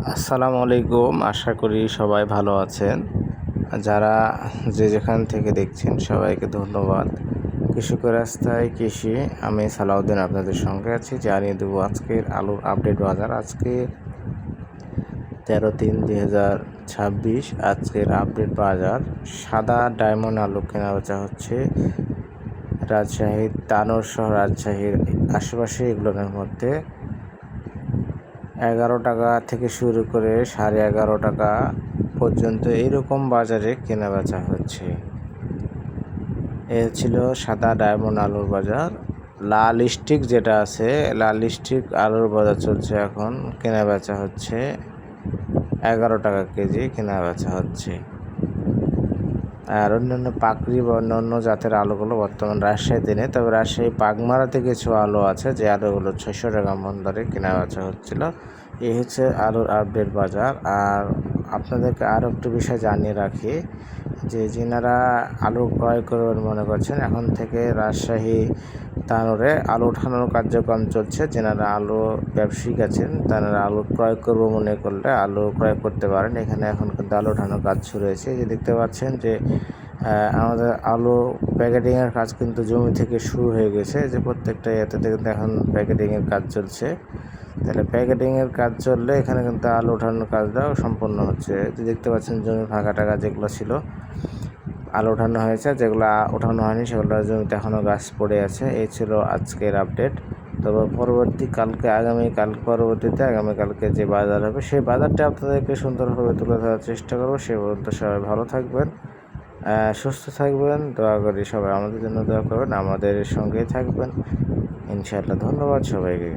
আসসালামু আলাইকুম। আশা করি সবাই ভালো আছেন। যারা যে যেখান থেকে দেখছেন সবাইকে ধন্যবাদ। কৃষকের রাস্তায় কৃষি, আমি সালাউদ্দিন আপনাদের সঙ্গে আছি। জানিয়ে দেবো আজকের আলুর আপডেট বাজার। আজকে 13/3/2026 আজকের আপডেট বাজার। সাদা ডায়মন্ড আলু কেনা বেচা হচ্ছে রাজশাহী, তানোর সহ রাজশাহীর আশেপাশে এগুলোর মধ্যে 11 টাকা থেকে শুরু করে 11.5 টাকা পর্যন্ত এইরকম বাজারে কেনা বেচা হচ্ছে। এ ছিল সাদা ডায়মন্ড আলুর বাজার। লাল স্টিক যেটা আছে, লাল স্টিক আলুর বাজার চলছে এখন, কেনা বেচা হচ্ছে 11 টাকা কেজি কেনা বেচা হচ্ছে। আর অন্যান্য পাকড়ি বা অন্যান্য জাতের আলুগুলো বর্তমান রাজশাহীতে নেই, তবে রাজশাহী পাগমারাতে কিছু আলু আছে যে আলুগুলো 600 টাকা মন দরে কেনা বেচা হচ্ছিল। এই হচ্ছে আলুর আপডেট বাজার। আর আপনাদেরকে আরও একটু বিষয় জানিয়ে রাখি যে যিনারা আলু ক্রয় করবেন মনে করছেন, এখন থেকে রাজশাহী তানোরে আলু উঠানোর কার্যক্রম চলছে। যেনারা আলু ব্যবসায়িক আছেন তারা আলু ক্রয় করবো মনে করলে আলু ক্রয় করতে পারেন। এখানে এখন কিন্তু আলু উঠানোর কাজ শুরু হয়েছে। যে দেখতে পাচ্ছেন যে আমাদের আলু প্যাকেটিংয়ের কাজ কিন্তু জমি থেকে শুরু হয়ে গেছে, যে প্রত্যেকটা ইয়েতে কিন্তু এখন প্যাকেটিংয়ের কাজ চলছে। তাহলে প্যাকেটিংয়ের কাজ চললে এখানে কিন্তু আলু ওঠানোর কাজটাও সম্পন্ন হচ্ছে। যে দেখতে পাচ্ছেন জমি ফাঁকা টাকা যেগুলো ছিল আলু ওঠানো হয়েছে, যেগুলো ওঠানো হয়নি সেগুলো জমিতে এখনও গাছ পড়ে আছে। এই ছিল আজকের আপডেট। তবে আগামীকালকে যে বাজার হবে সেই বাজারটা আপনাদেরকে সুন্দরভাবে তুলে ধরার চেষ্টা করবো। সে পর্যন্ত সবাই ভালো থাকবেন, সুস্থ থাকবেন। দোয়া করি সবাই আমাদের জন্য দোয়া করবেন, আমাদের সঙ্গেই থাকবেন ইনশাআল্লাহ। ধন্যবাদ সবাইকে।